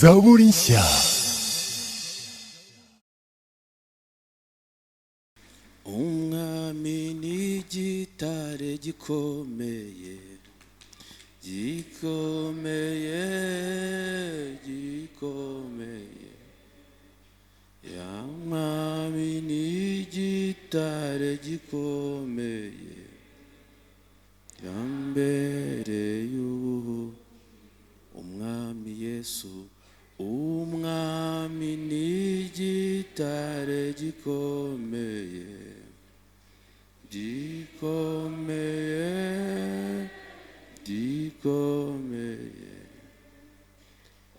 zaburi nshya. Umwami n'igitare gikomeye, gikomeye, gikomeye. Ya mwami n'igitare gikomeye, yambereye ubu umwami Yesu. Umwami n'igitare gikomeye, gikomeye, gikomeye.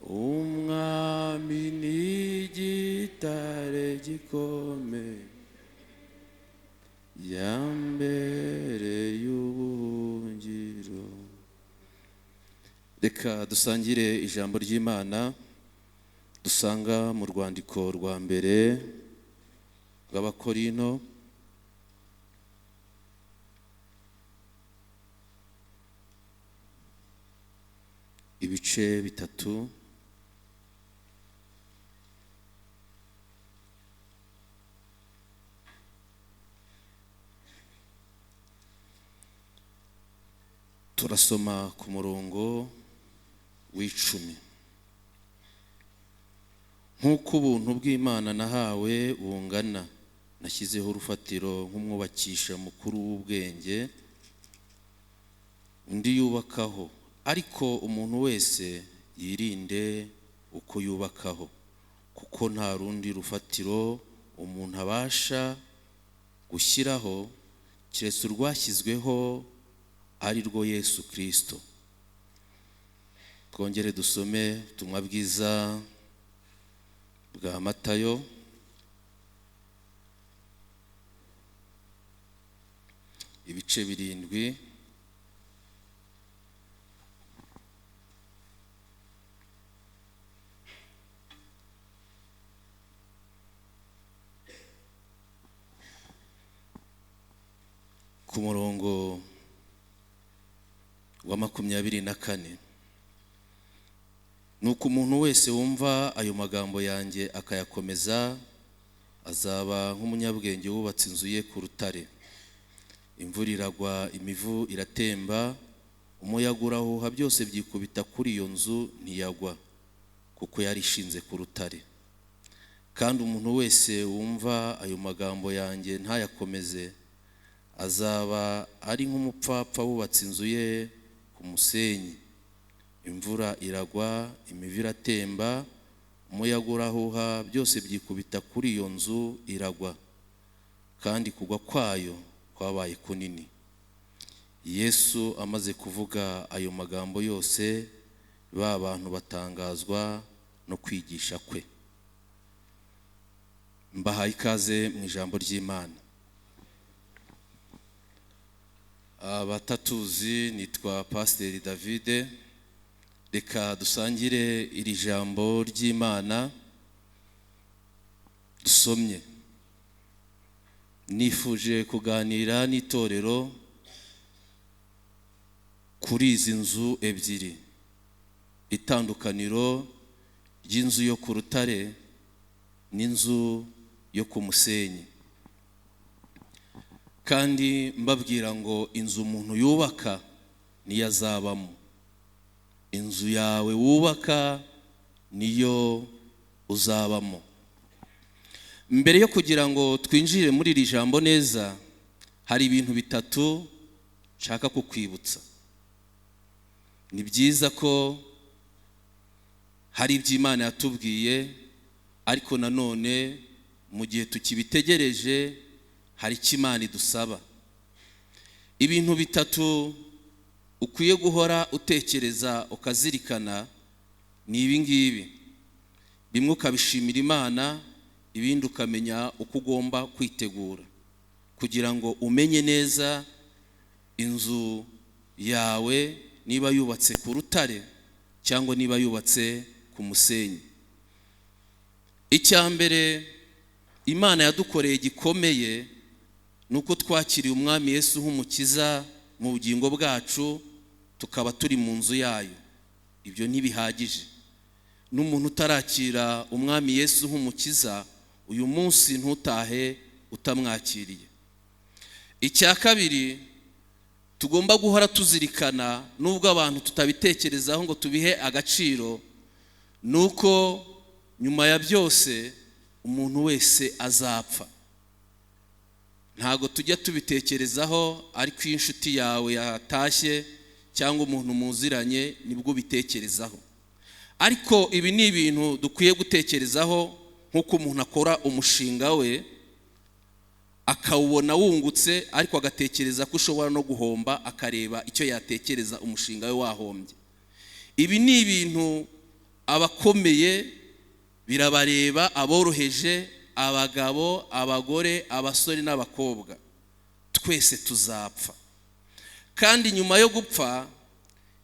Umwami n'igitare gikomeye, yambereye ubuhungiro. Reka dusangire ijambo ry'Imana dusanga mu rwandiko rwa mbere rw'Abakorinto, ibice bitatu. Turasoma ku murongo w'icumi. Nk'uko ubuntu bw'Imana nahawe bungana, nashyizeho urufatiro nk'umwubakisha mukuru w'ubwenge, undi yubakaho. Ariko umuntu wese yirinde uko yubakaho, kuko nta rundi rufatiro umuntu abasha gushyiraho keretse urwashyizweho, ari rwo Yesu Kristo. Twongere dusome ubutumwa bwiza bwa Matayo, ibice 7. Ku murongo wa 24. Nuko umuntu wese wumva ayo magambo yanjye akayakomeza, azaba nk'umunyabwenge wubatse inzu ye ku rutare. Imvura iragwa, imivu iratemba, umuyaga urahuha, byose byikubita kuri iyo nzu, ntiyagwa, kuko yari ishinze ku rutare. Kandi umuntu wese wumva ayo magambo yanjye ntayakomeze, azaba ari nk'umupfapfa wubatse inzu ye ku musenyi. Imvura iragwa, imivu iratemba, umuyaga urahuha, byose byikubita kuri iyo nzu, iragwa, kandi kugwa kwayo kwabaye kunini. Yesu amaze kuvuga ayo magambo yose, ba bantu batangazwa no kwigisha kwe. Mbahaye ikaze mu ijambo ry'Imana. Abatatuzi, nitwa Pasiteri David. Reka dusangire iri jambo ry'Imana dusomye. Nifuje kuganira n'itorero kuri izi nzu ebyiri, itandukaniro ry'inzu yo ku rutare n'inzu yo ku musenyi. Kandi mbabwira ngo inzu umuntu yubaka niyo azabamo. Inzu yawe wubaka niyo uzabamo. Mbere yo kugira ngo twinjire muri iri jambo neza, hari ibintu bitatu nshaka kukwibutsa. Ni byiza ko hari iby'Imana yatubwiye, ariko nanone mu gihe tukibitegereje hari icyo Imana idusaba. Ibintu bitatu ukwiye guhora utekereza ukazirikana ni ibi ngibi. Bimwe ukabishimira Imana, ibindi ukamenya uko ugomba kwitegura kugira ngo umenye neza inzu yawe niba yubatse ku rutare cyangwa niba yubatse ku musenyi. Icya mbere Imana yadukoreye gikomeye nuko twakiriye umwami Yesu nk'umukiza mu bugingo bwacu, tukaba turi mu nzu yayo. Ibyo ntibihagije. n'umuntu utarakira umwami Yesu nk'umukiza, uyu munsi ntutahe utamwakiriye. Icya kabiri tugomba guhora tuzirikana, nubwo abantu tutabitekerezaho ngo tubihe agaciro, nuko nyuma ya byose umuntu wese azapfa. Ntago tujya tubitekerezaho, ariko iyo inshuti yawe yatashye cyangwa umuntu muziranye nibwo bitekerezaho. Ariko ibi ni ibintu dukwiye gutekerezaho, nk'uko umuntu akora umushinga we akawubona wungutse, ariko agatekereza ko ushobora no guhomba, akareba icyo yatekereza umushinga we wahombye. Ibi ni ibintu abakomeye birabareba, aboroheje, abagabo, abagore, abasore n'abakobwa, twese tuzapfa. Kandi nyuma yo gupfa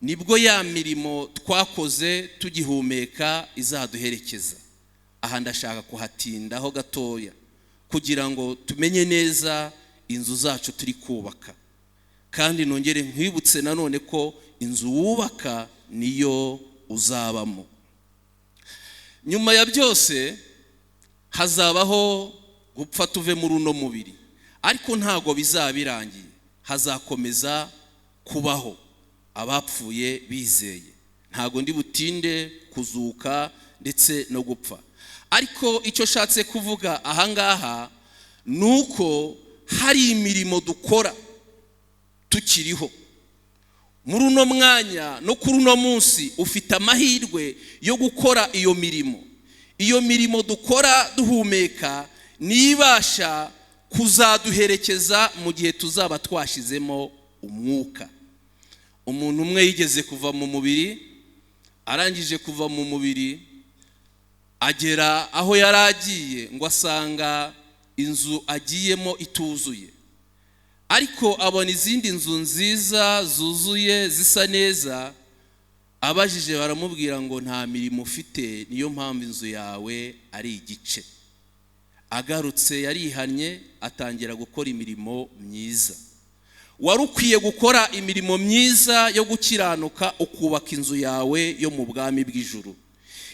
nibwo ya mirimo twakoze tugihumeka izaduherekeza. Aha ndashaka kuhatindaho gatoya kugira ngo tumenye neza inzu zacu turi kubaka. Kandi nongere nkwibutse nanone ko inzu wubaka niyo uzabamo. Nyuma ya byose hazabaho gupfa tuve muri uno mubiri, ariko ntago bizabirangiye, hazakomeza kubaho abapfuye bizeye. Ntago ndi butinde kuzuka ndetse no gupfa, ariko icyo shatse kuvuga ahangaha nuko hari imirimo dukora tukiriho. Muri uno mwanya no kuri uno munsi ufite amahirwe yo gukora iyo mirimo. Iyo mirimo dukora duhumeka nibasha kuzaduherekeza mu gihe tuzaba twashizemo umwuka. Umuntu umwe yigeze kuva mu mubiri, arangije kuva mu mubiri agera aho yaragiye ngo asanga inzu agiyemo ituzuye, ariko abona izindi nzu nziza zuzuye zisa neza. Abajije baramubwira ngo nta mirimo ufite, niyo mpamvu inzu yawe ari igice. Agarutse yarihanye, atangira gukora imirimo myiza. Wari ukwiye gukora imirimo myiza yo gukiranuka, ukubaka inzu yawe yo mu bwami bw'ijuru.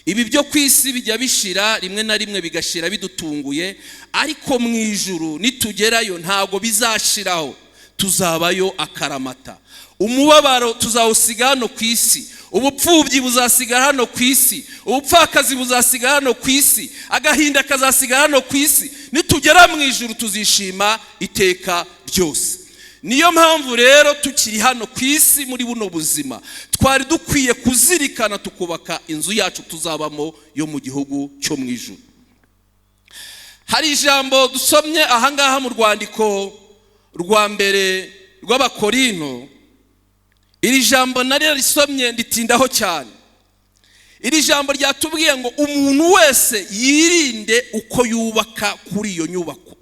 Ibi byo kwisi bijya bishira, rimwe na rimwe bigashira bidutunguye, ariko mu ijuru nitugerayo ntago bizashiraho, tuzabayo akaramata. Umubabaro tuzawusiga hano ku isi, ubupfubyi buzasigara hano ku isi, ubupfakazi buzasigara hano ku isi, agahinda kazasigara hano ku isi. Nitugera mu ijuru tuzishima iteka ryose. Niyo mpamvu rero tukiri hano ku isi muri buno buzima twari dukwiye kuzirikana tukubaka inzu yacu tuzabamo yo mu gihugu cyo mu ijuru. Hari ijambo dusomye ahangaha mu rwandiko rwa mbere rw'Abakorinto. Iri jambo nari risomye nditindaho cyane. Iri jambo ryatubwiye ngo umuntu wese yirinde uko yubaka kuri iyo nyubako.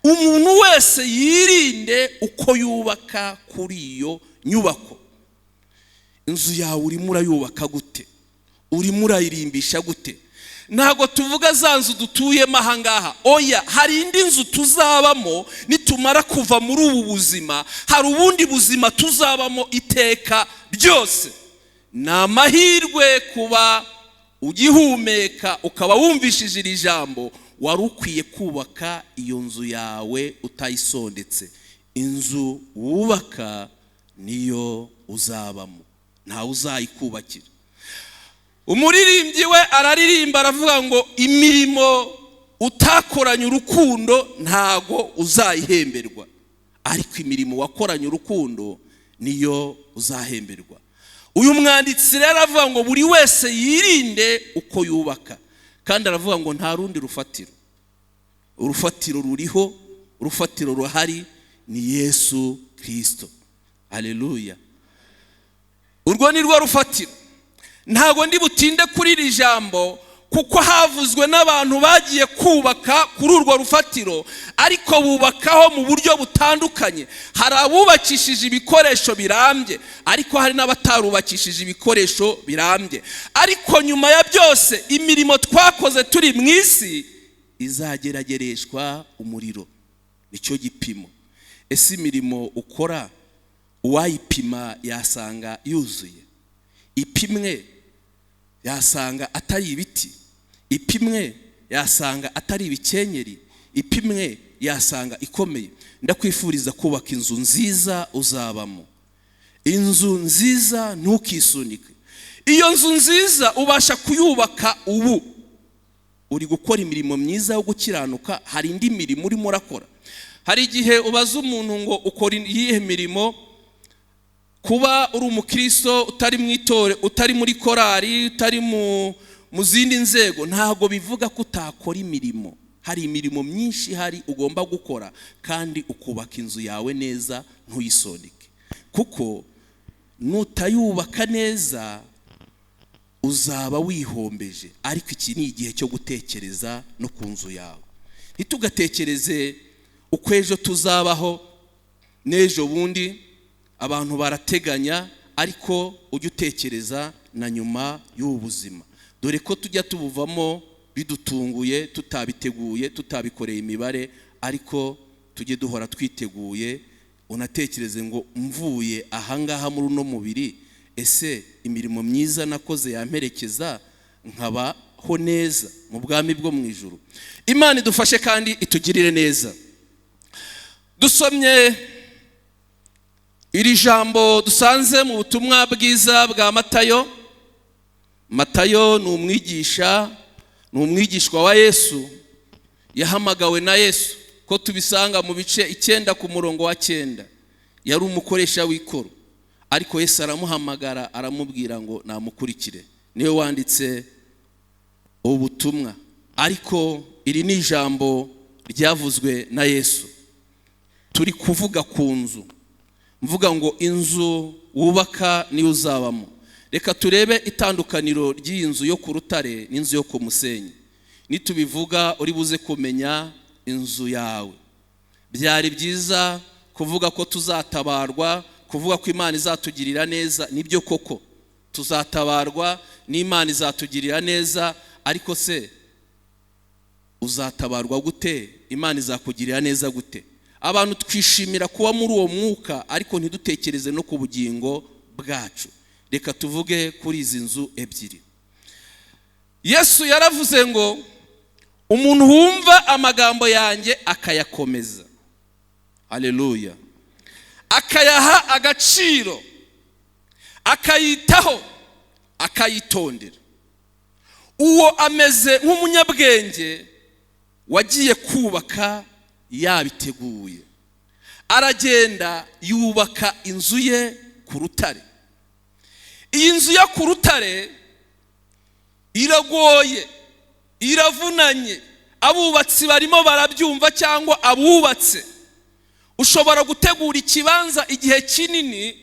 Umuntu wese yirinde uko yubaka kuri iyo nyubako. Inzu yawe urimo urayubaka gute? Urimo urayirimbisha gute? Ntago tuvuga za nzu dutuyemo ahangaha, oya, hari indi nzu tuzabamo nitumara kuva muri ubu buzima. Hari ubundi buzima tuzabamo iteka byose. Ni amahirwe kuba ugihumeka ukaba wumvishije iri jambo. Wari ukwiye kubaka iyo nzu yawe utayisondetse. Inzu wubaka niyo uzabamo, nta uzayikubakira. Umuririmbyi we araririmba aravuga ngo imirimo utakoranye urukundo ntago uzayihemberwa, ariko imirimo wakoranye urukundo niyo uzahemberwa. Uyu mwanditsi rero aravuga ngo buri wese yirinde uko yubaka, kandi aravuga ngo nta rundi rufatiro. Urufatiro ruriho, urufatiro ruhari ni Yesu Kristo. Haleluya. Urwo ni rwo rufatiro. Ntago ndi butinde kuri iri jambo kuko havuzwe n'abantu bagiye kubaka kuri urwo rufatiro, ariko bubakaho mu buryo butandukanye. Hari abubakishije ibikoresho birambye, ariko hari n'abatarubakishije ibikoresho birambye. Ariko nyuma ya byose imirimo twakoze turi mu isi izageragereshwa umuriro. Nicyo gipimo. Ese imirimo ukora uwayipima yasanga yuzuye? Ipimwe yasanga atari ibiti, ipimwe yasanga atari ibikenyeri, ipimwe yasanga ikomeye. Ndakwifuriza kubaka inzu nziza uzabamo, inzu nziza ntukisunike. Iyo nzu nziza ubasha kuyubaka ubu uri gukora imirimo myiza yo gukiranuka. Hari indi mirimo urimo urakora. Hari igihe ubaza umuntu ngo ukora iyihe mirimo. Kuba uri umukristo utari mu itore, utari muri korari, utari mu zindi nzego, ntago bivuga ko utakora imirimo. Hari imirimo myinshi hari ugomba gukora, kandi ukubaka inzu yawe neza ntuyisondeke. Kuko nutayubaka neza uzaba wihombeje. Ariko iki ni igihe cyo gutekereza no ku nzu yawe. Ntitugatekereze uko ejo tuzabaho n'ejo bundi. Abantu barateganya, ariko ujye utekereza na nyuma y'ubu buzima. Dore ko tujya tubuvamo bidutunguye, tutabiteguye, tutabikoreye imibare, ariko tujye duhora twiteguye. Unatekereze ngo mvuye ahangaha muri uno mubiri, ese imirimo myiza nakoze yamperekeza nkabaho neza mu bwami bwo mu ijuru. Imana idufashe kandi itugirire neza. Dusomye iri jambo dusanze mu butumwa bwiza bwa Matayo. Matayo ni umwigishwa wa Yesu, yahamagawe na Yesu, ko tubisanga mu bice 9 ku murongo wa 9. Yari umukoresha w'ikoro, ariko Yesu aramuhamagara aramubwira ngo namukurikire. Niwe wanditse ubutumwa, ariko iri ni ijambo ryavuzwe na Yesu. Turi kuvuga ku nzu, mvuga ngo inzu wubaka ni uzabamo. Reka turebe itandukaniro ry'iyi nzu yo ku rutare n'inzu yo ku musenyi. Nitubivuga uri buze kumenya inzu yawe. Byari byiza kuvuga ko tuzatabarwa, kuvuga ko Imana izatugirira neza. Nibyo koko tuzatabarwa n'Imana izatugirira neza, ariko se uzatabarwa gute? Imana izakugirira neza gute? Abantu twishimira kuba muri uwo mwuka, ariko ntidutekereze no ku bugingo bwacu. Reka tuvuge kuri izi nzu ebyiri. Yesu yaravuze ngo umuntu wumva amagambo yanjye akayakomeza, haleluya, akayaha agaciro, akayitaho, akayitondera, uwo ameze nk'umunyabwenge wagiye kubaka yabiteguye. Aragenda yubaka inzu ye ku rutare. Iyi nzu yo ku rutare iragoye, iravunanye. Abubatsi barimo barabyumva, cyangwa abubatse ushobora gutegura ikibanza igihe kinini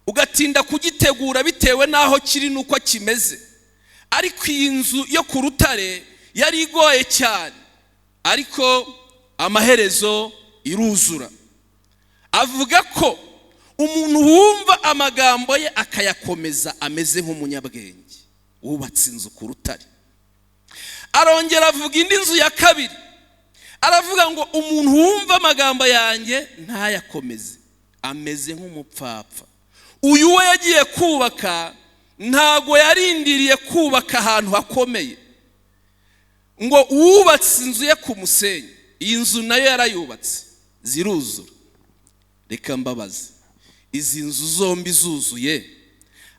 ugatinda kugitegura bitewe naho kiri nuko kimeze. Ariko iyi nzu yo ku rutare yari igoye cyane, ariko amaherezo iruzura. Avuga ko umuntu wumva amagambo ye akayakomeza ameze nk'umunyabwenge wubatse inzu ku rutare. Arongera avuga indi nzu ya kabiri, aravuga ngo umuntu wumva amagambo yanjye ntayakomeze ameze nk'umupfapfa. Uyu we yagiye kubaka, ntago yarindiriye kubaka ahantu hakomeye ngo wubatse inzu ye ku musenyi. Iyi nzu nayo yarayubatse ziruzura. Reka mbabaze, izi nzu zombi zuzuye,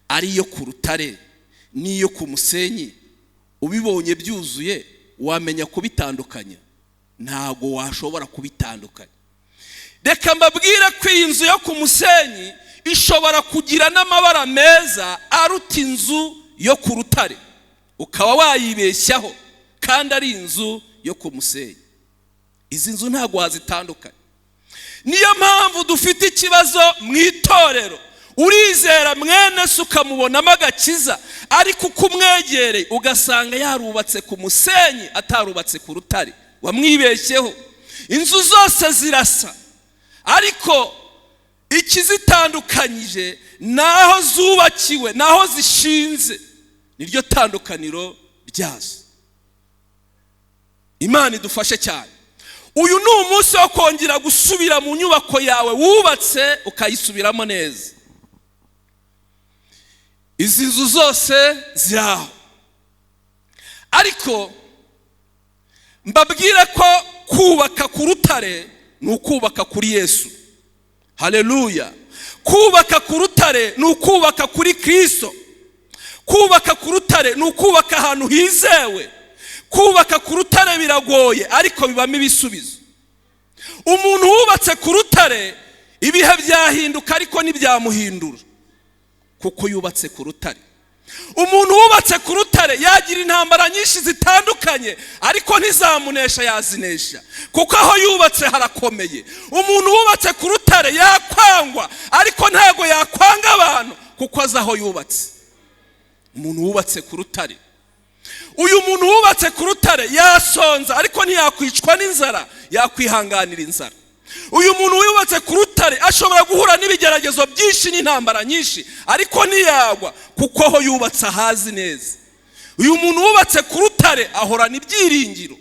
ari iyo ku rutare n'iyo ku musenyi, ubibonye byuzuye wamenya kubitandukanya? Ntago washobora kubitandukanya. Reka mbabwire ko iyi nzu yo ku musenyi ishobora kugira n'amabara meza aruta inzu yo ku rutare, ukaba wayibeshyaho, kandi ari inzu yo ku musenyi. Izi nzu ntago wazitandukanya. Niyo mpamvu dufite ikibazo mu itorero. Urizera mwene se ukamubonamo agakiza, ariko uko umwegereye ugasanga yarubatse ku musenyi atarubatse ku rutare. Wamwibeshyeho. Inzu zose zirasa, ariko ikizitandukanyije naho zubakiwe, naho zishinze, niryo tandukaniro ryazo. Imana idufashe cyane. Uyu ni umunsi wo kongera gusubira mu nyubako yawe wubatse ukayisubiramo neza. Izi nzu zose ziraho, ariko mbabwire ko kubaka ku rutare ni ukubaka kuri Yesu. Haleluya. Kubaka ku rutare ni ukubaka kuri Kristo. Kubaka ku rutare ni ukubaka ahantu hizewe. Kubaka ku rutare biragoye ariko bibamo ibisubizo. Umuntu wubatse ku rutare ibihe byahinduka ariko ntibyamuhindura kuko yubatse ku rutare. Umuntu wubatse ku rutare yagira intambara nyinshi zitandukanye ariko ntizamunesha, yazinesha kuko aho yubatse harakomeye. Umuntu wubatse ku rutare yakwangwa ariko ntago yakwanga abantu kuko azi aho yubatse. Umuntu wubatse ku rutare, uyu muntu wubatse ku rutare yasonza ariko ntiyakwicwa n'inzara, yakwihanganira inzara. Uyu muntu wubatse ku rutare ashobora guhura n'ibigeragezo byinshi n'intambara nyinshi ariko ntiyagwa kuko aho yubatse ahazi neza. Uyu muntu wubatse ku rutare ahorana ibyiringiro.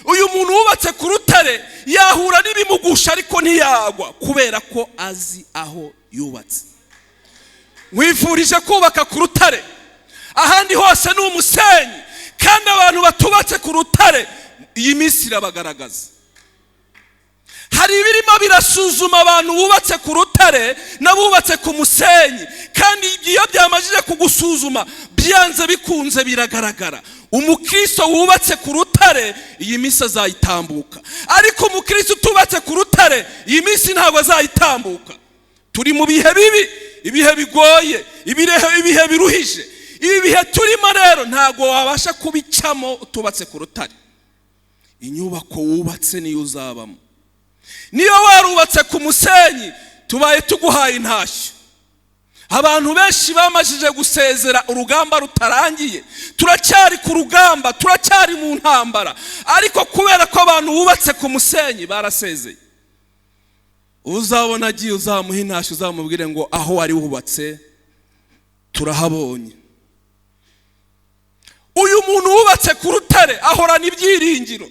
Uyu muntu wubatse ku rutare yahura n'ibimugusha ariko ntiyagwa kubera ko azi aho yubatse. Mwifurije kubaka ku rutare. Ahandi hose ni umusenyi kandi abantu batubatse ku rutare iyi minsi irabagaragaza. Hari ibirimo birasuzuma abantu bubatse ku rutare n'abubatse ku musenyi, kandi iyo byamajije kugusuzuma byanze bikunze biragaragara. Umukristo wubatse ku rutare iyi minsi azayitambuka, ariko umukristo utubatse ku rutare iyi minsi ntabwo azayitambuka. Turi mu bihe bibi, ibihe bigoye, ibihe biruhije. Ibi bihe turimo rero ntabwo wabasha kubicamo utubatse ku rutare. Inyubako wubatse niyo uzabamo. Niyo warubatse ku musenyi tubaye tuguhaye intashyo. Abantu benshi bamajije gusezera urugamba rutarangiye, turacyari ku rugamba, turacyari mu ntambara, ariko kubera ko abantu bubatse ku musenyi barasezeye. Uzabona agiye uzamuha intashyo, uzamubwire ngo aho wari wubatse turahabonye. Uyu muntu wubatse ku rutare ahorana ibyiringiro,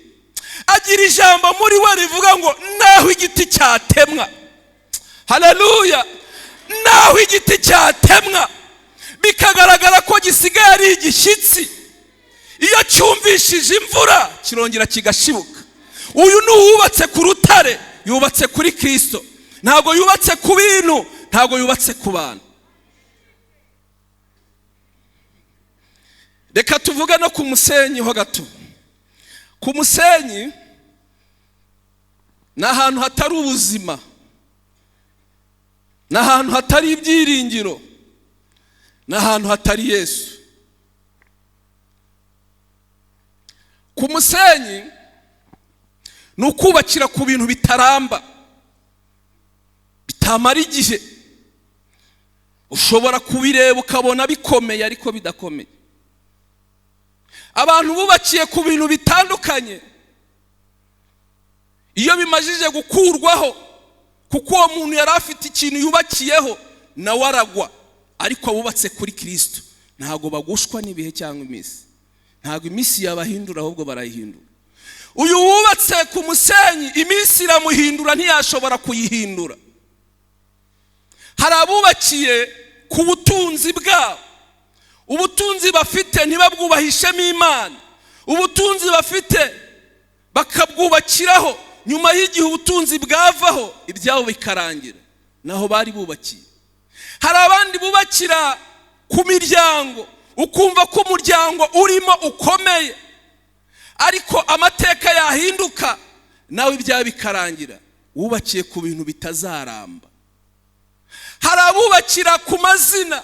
agira ijambo muri we rivuga ngo naho igiti cyatemwa. Haleluya. Naho igiti cyatemwa bikagaragara ko gisigaye ari igishyitsi, iyo cyumvishije imvura kirongera kigashibuka. Uyu ni uwubatse ku rutare, yubatse kuri Kristo, ntabwo yubatse ku bintu, ntabwo yubatse ku bantu. Reka tuvuge no ku musenyi ho gato. Ku musenyi ni ahantu hatari ubuzima, ni ahantu hatari ibyiringiro, ni ahantu hatari Yesu. Ku musenyi ni ukubakira ku bintu bitaramba, bitamara igihe. Ushobora kubireba ukabona bikomeye ariko bidakomeye. Abantu bubakiye ku bintu bitandukanye, iyo bimajije gukurwaho, kuko uwo muntu yari afite ikintu yubakiyeho nawe aragwa, ariko abubatse kuri Kristo ntabwo bagushwa n'ibihe cyangwa iminsi. Ntabwo iminsi yabahindura, ahubwo barayihindura. Uyu wubatse ku musenyi iminsi iramuhindura, ntiyashobora kuyihindura. Hari abubakiye ku butunzi bwabo, ubutunzi bafite ntibabwubahishemo Imana, ubutunzi bafite bakabwubakiraho, nyuma y'igihe ubutunzi bwavaho ibyabo bikarangira, naho bari bubakiye. Hari abandi bubakira ku miryango, ukumva ko umuryango urimo ukomeye, ariko amateka yahinduka nawe ibyabo bikarangira. Wubakiye ku bintu bitazaramba. Hari abubakira ku mazina,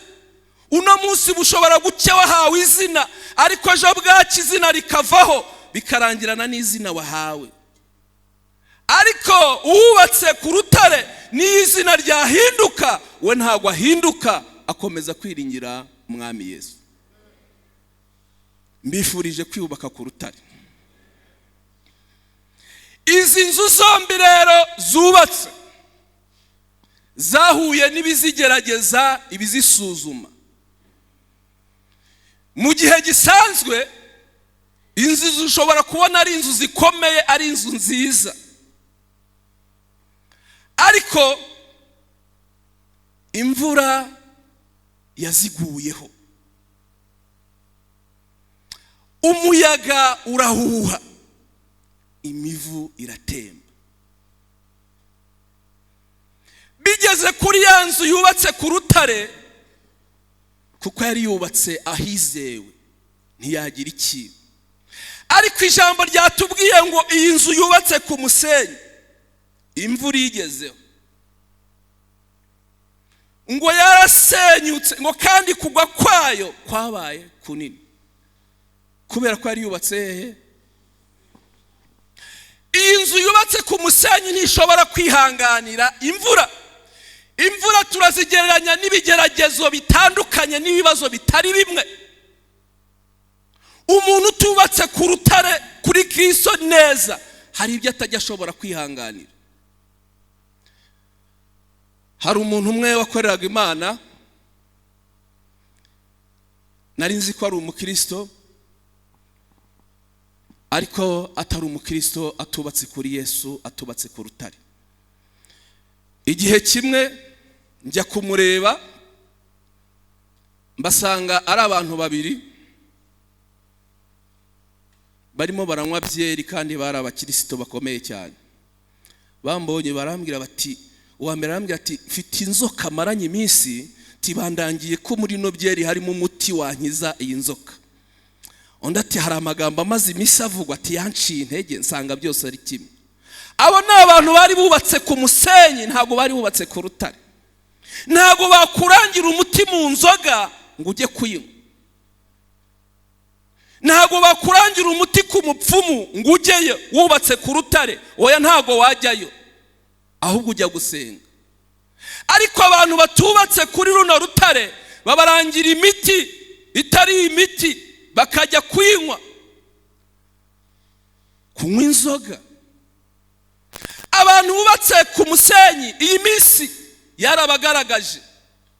uno munsi bushobora gucya wahawe izina, ariko ejo bwaki izina rikavaho bikarangirana n'izina wahawe. Ariko uwubatse ku rutare n'izina ryahinduka, we ntabwo ahinduka, akomeza kwiringira umwami Yesu. Mbifurije kwiyubaka ku rutare. Izi nzu zombi rero zubatse zahuye n'ibizigerageza, ibizisuzuma. Mu gihe gisanzwe inzu ushobora kubona ari inzu zikomeye, ari inzu nziza, ariko imvura yaziguyeho. umuyaga urahuha, imivu iratemba. Bigeze kuri ya nzu yubatse ku rutare, kuko yari yubatse ahizewe, ntiyagira ikibi. Ariko ijambo ryatubwiye ngo iyi nzu yubatse ku musenyi, imvura igezeho, ngo yarasenyutse, ngo kandi kugwa kwayo kwabaye kunini. Kubera ko yari yubatse hehe? Iyi nzu yubatse ku musenyi ntishobora kwihanganira imvura. Imvura turazigereranya n'ibigeragezo bitandukanye n'ibibazo bitari bimwe. Umuntu utubatse ku rutare kuri Kristo neza, hari ibyo atajya ashobora kwihanganira. Hari umuntu umwe wakoreraga Imana, nari nzi ko ari umukristo, ariko atari umukristo, atubatse kuri Yesu, atubatse ku rutare. Igihe kimwe njya kumureba, mbasanga ari abantu babiri barimo baranywa byeri, kandi bari abakristo bakomeye cyane. Bambonye barambwira bati, uwa mbere arambwira ati, mfite inzoka maranye iminsi, tibandangiye ko muri no byeri harimo umuti wankiza iyi nzoka. Undi ati, hari amagambo amaze iminsi avugwa, ati yanciye intege, nsanga byose ari kimwe. Abo ni abantu bari bubatse ku musenyi, ntabwo bari bubatse ku rutare. Ntabwo bakurangira umuti mu nzoga ngo ujye kuyinywa. Ntabwo bakurangira umuti ku mupfumu ngo ujyeyo wubatse ku rutare. Oya, ntabwo wajyayo, ahubwo ujya gusenga. Ariko abantu batubatse kuri runo rutare babarangira imiti itari imiti, bakajya kuyinywa, kunywa inzoga. Abantu bubatse ku musenyi iyi minsi yarabagaragaje,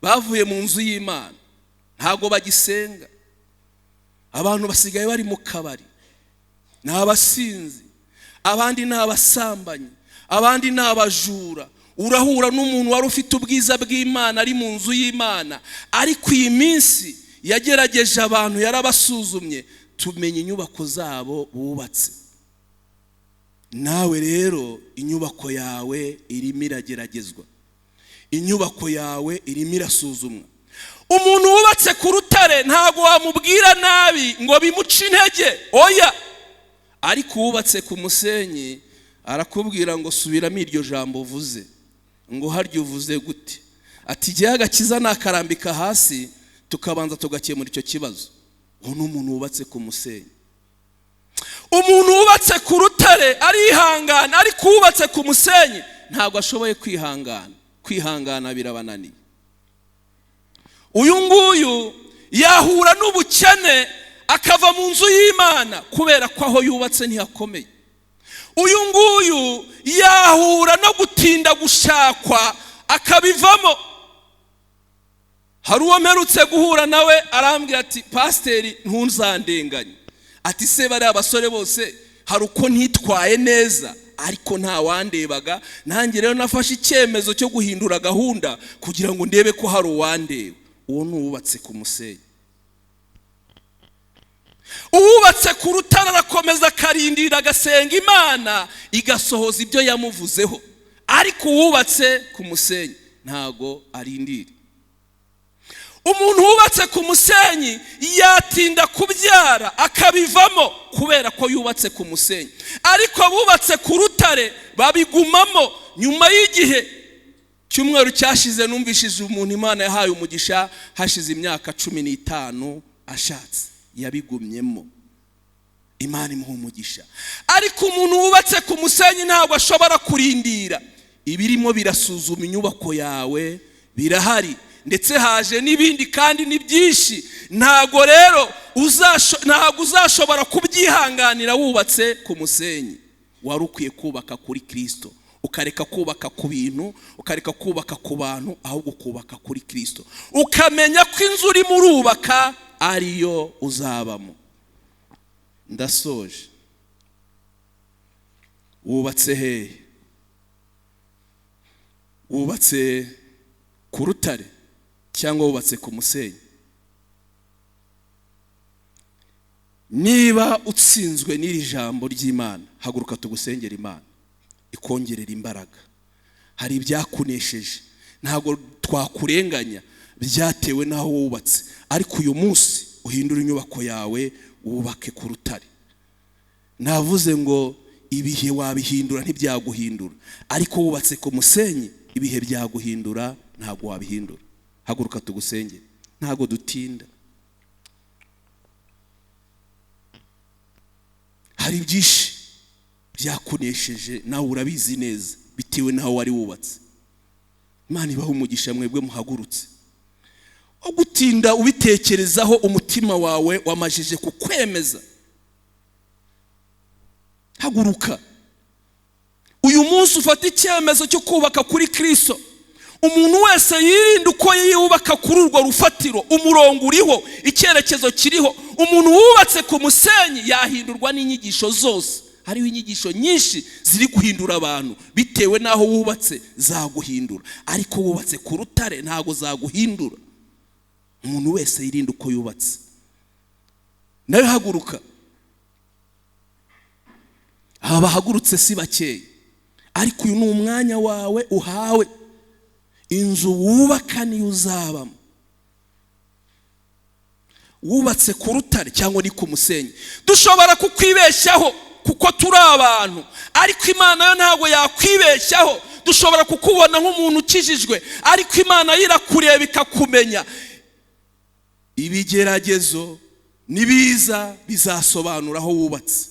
bavuye mu nzu y'Imana, ntabwo bagisenga. Abantu basigaye bari mu kabari, ni abasinzi, abandi ni abasambanyi, abandi ni abajura. Urahura n'umuntu wari ufite ubwiza bw'Imana ari mu nzu y'Imana, ariko iyi minsi yagerageje abantu, yarabasuzumye, tumenya inyubako zabo bubatse. Nawe rero inyubako yawe irimo irageragezwa, inyubako yawe irimo irasuzumwa. Umuntu wubatse ku rutare ntabwo wamubwira nabi ngo bimuce intege, oya. Ariko wubatse ku musenyi arakubwira ngo subiramo iryo jambo uvuze. Ngo harya uvuze gute? Ati igihe agakiza nakarambika hasi, tukabanza tugakemura icyo kibazo. Uwo ni umuntu wubatse ku musenyi. Umuntu wubatse ku rutare arihangana, ariko wubatse ku musenyi ntabwo ashoboye kwihangana. Kwihangana birabananiye. Uyu nguyu yahura n'ubukene akava mu nzu y'Imana kubera ko aho yubatse ntihakomeye. Uyu nguyu yahura no gutinda gushakwa akabivamo. Hari uwo mperutse guhura nawe arambwira ati, pasiteri ntuzandenganye. Ati se bari abasore bose hari uko ntitwaye neza, ariko nta wandebaga, nanjye rero nafashe icyemezo cyo guhindura gahunda kugira ngo ndebe ko hari uwandeba. Uwo ni uwubatse ku musenyi. Uwubatse ku rutare arakomeza akarindira, agasenga Imana igasohoza ibyo yamuvuzeho. Ariko uwubatse ku musenyi ntago arindira. Umuntu wubatse ku musenyi yatinda kubyara akabivamo kubera ko yubatse ku musenyi. Ariko bubatse ku rutare babigumamo. Nyuma y'igihe, cyumweru cyashize numvishije umuntu Imana yahaye umugisha, hashize imyaka 15 ashatse, yabigumyemo. Imana imuha umugisha. Ariko umuntu wubatse ku musenyi ntabwo ashobora kurindira. Ibirimo birasuzuma inyubako yawe birahari, ndetse haje n'ibindi kandi ni byinshi. Ntago rero uzashobora kubyihanganira wubatse ku musenyi. Wari ukwiye kubaka kuri Kristo, ukareka kubaka ku bintu, ukareka kubaka ku bantu, ahubwo kubaka kuri Kristo. Ukamenya ko inzu uri murubaka ariyo uzabamo. Ndasoje. Wubatse he? Wubatse ku rutare cyangwa wubatse ku musenyi? niba utsinzwe n'iri jambo ry'Imana, haguruka tugusengera Imana ikongerera imbaraga. Hari ibyakunesheje, ntabwo twakurenganya, byatewe naho wubatse, ariko uyu munsi uhindura inyubako yawe, wubake ku rutare. Navuze ngo ibihe wabihindura ntibyaguhindura, ariko wubatse ku musenyi ibihe byaguhindura, ntabwo wabihindura. Haguruka tugusengere, ntabwo dutinda. Hari byinshi byakunesheje, nawe urabizi neza, bitewe naho wari wubatse. Imana ibahe umugisha mwebwe muhagurutse. Gutinda ubitekerezaho, umutima wawe wamajije kukwemeza. Haguruka uyu munsi ufata icyemezo cyo kubaka kuri Kristo. Umuntu wese yirinde uko yubaka kuri urwo rufatiro, umurongo uriho, icyerekezo kiriho. Umuntu wubatse ku musenyi yahindurwa n'inyigisho zose. Hariho inyigisho nyinshi ziri guhindura abantu, bitewe naho wubatse zaguhindura, ariko wubatse ku rutare ntago zaguhindura. Umuntu wese yirinde uko yubatse. Nawe haguruka. Abahagurutse si bakeye, ariko uyu ni umwanya wawe uhawe. Inzu wubaka niyo uzabamo. Wubatse ku rutare cyangwa ni ku musenyi. Dushobora kukwibeshyaho kuko turi abantu, ariko Imana yo ntabwo yakwibeshyaho. Dushobora kukubona nk'umuntu ukijijwe, ariko Imana irakureba ikakumenya. Ibigeragezo nibiza bizasobanura aho wubatse.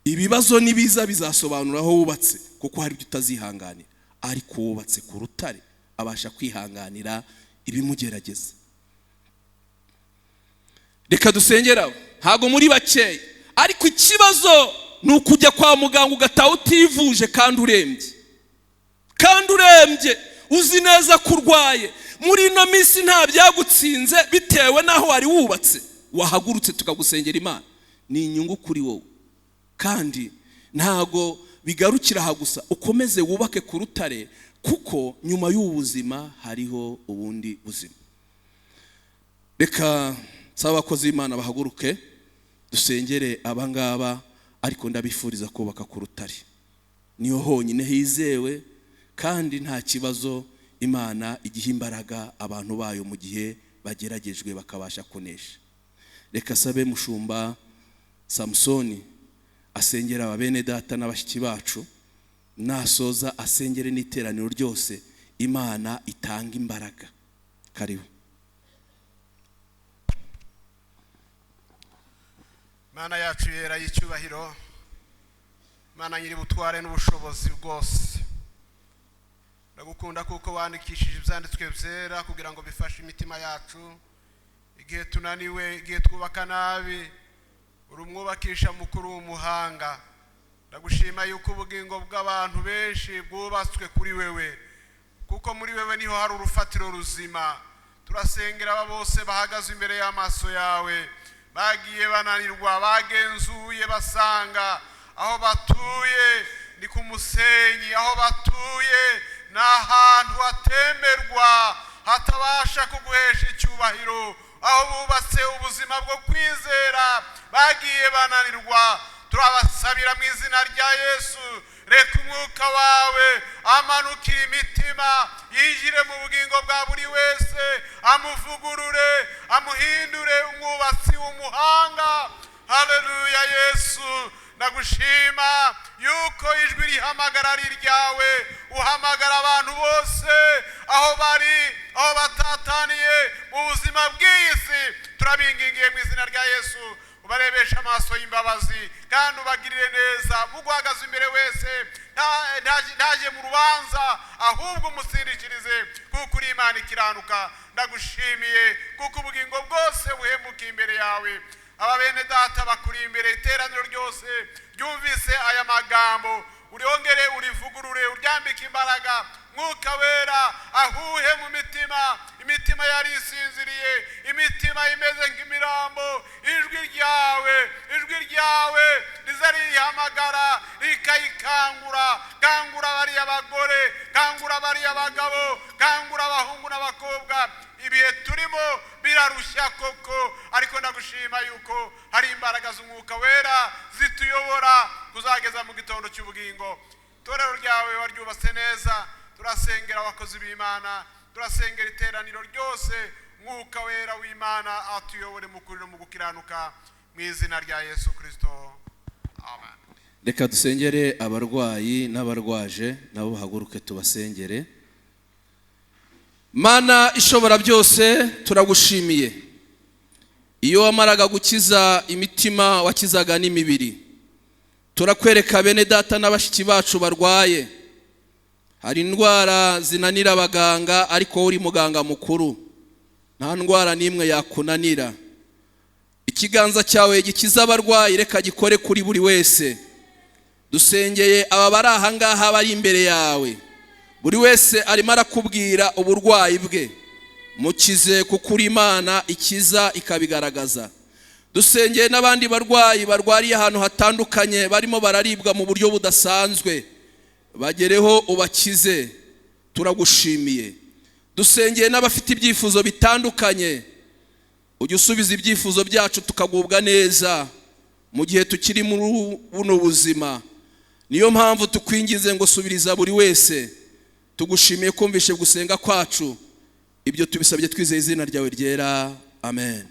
Ibibazo nibiza bizasobanura aho wubatse, kuko hari ibyo utazihanganira. Ariko wubatse ku rutare abasha kwihanganira ibimugerageza. Reka dusengera, ntago muri bakeye, ariko ikibazo ni ukujya kwa muganga ugataha utivuje kandi urembye, uzi neza kurwaye. Muri ino minsi nta byagutsinze bitewe naho wari wubatse. Wahagurutse tukagusengera Imana, ni inyungu kuri wowe. Kandi ntago bigarukira aha gusa, ukomeze wubake ku rutare, kuko nyuma y'ubuzima hariho ubundi buzima. Reka saba abakozi b'Imana bahaguruke dusengere abangaba, ariko ndabifuriza kubaka ku rutare. Niyo honyine hizewe, kandi nta kibazo. Imana igiha imbaraga abantu bayo mu gihe bageragejwe bakabasha kunesha. Reka sabe mushumba Samsoni asengera ababene data n'abashiki bacu, nasoza asengere n'iteraniro ryose. Imana itanga imbaraga. Karibu. Mana yacu yera y'icyubahiro, Mana nyiri butware n'ubushobozi bwose, ndagukunda kuko wandikishije ibyanditswe byera kugira ngo bifashe imitima yacu igihe tunaniwe, igihe twubaka nabi. Uri umwubakisha mukuru w'umuhanga. Ndagushima yuko ubugingo bw'abantu benshi bwubatswe kuri wewe, kuko muri wewe niho hari urufatiro ruzima. Turasengera aba bose bahagaze imbere y'amaso yawe, bagiye bananirwa, bagenzuye basanga aho batuye ni ku musenyi, aho batuye ni ahantu hatemerwa, hatabasha kuguhesha icyubahiro. Aho bubatse ubuzima bwo kwizera bagiye bananirwa, turabasabira mu izina rya Yesu, reka umwuka wawe amanukire imitima, yinjire mu bugingo bwa buri wese, amuvugurure, amuhindure umwubatsi w'umuhanga. Haleluya Yesu, ndagushima yuko ijwi rihamagara ari ryawe. Uhamagara abantu bose aho bari, aho batataniye mu buzima bw'iyi si. Turabingingiye mu izina rya Yesu, ubarebesha amaso y'imbabazi kandi ubagirire neza. Muguhagaze imbere wese ntaje mu rubanza, ahubwo umusindikirize, kuko uri Imana ikiranuka. Ndagushimiye kuko ubugingo bwose buhemukiye imbere yawe. Aba bene data bakuri imbere, iteraniro ryose ryumvise aya magambo, uriongere urivugurure, uryambike imbaraga. Mwuka wera ahuhe mu mitima, imitima yari isinziriye, imitima imeze nk'imirambo. Ijwi ryawe riza rihamagara, rikayikangura. Kangura bariya bagore, kangura bariya bagabo, kangura abahungu n'abakobwa. Ibihe turimo birarushya koko, ariko ndagushima yuko hari imbaraga z'umwuka wera zituyobora kuzageza mu gitondo cy'ubugingo. Itorero ryawe waryubatse neza, turasengera abakozi b'Imana, turasengera iteraniro ryose, mwuka wera w'Imana atuyobore mu kuri no mu gukiranuka, mu izina rya Yesu Kristo, amen. Reka dusengere abarwayi n'abarwaje, nabo bahaguruke tubasengere. Mana ishobora byose, turagushimiye. Iyo wamaraga gukiza imitima, wakizaga n'imibiri. Turakwereka bene data n'abashiki bacu barwaye. Hari indwara zinanira abaganga, ariko uri muganga mukuru, nta ndwara n'imwe yakunanira. Ikiganza cyawe gikiza abarwayi, reka gikore kuri buri wese. Dusengeye aba bari aha ngaha bari imbere yawe, buri wese arimo arakubwira uburwayi bwe. Mukize kuko uri Imana ikiza ikabigaragaza. Dusengeye n'abandi barwayi barwariye ahantu hatandukanye, barimo bararibwa mu buryo budasanzwe, bagereho ubakize, turagushimiye. Dusengeye n'abafite ibyifuzo bitandukanye, ujye usubiza ibyifuzo byacu tukagubwa neza mu gihe tukiri muri buno buzima. Niyo mpamvu tukwingize ngo subiriza buri wese. Tugushimiye kumvishe gusenga kwacu, ibyo tubisabye twizeye izina ryawe ryera, amen.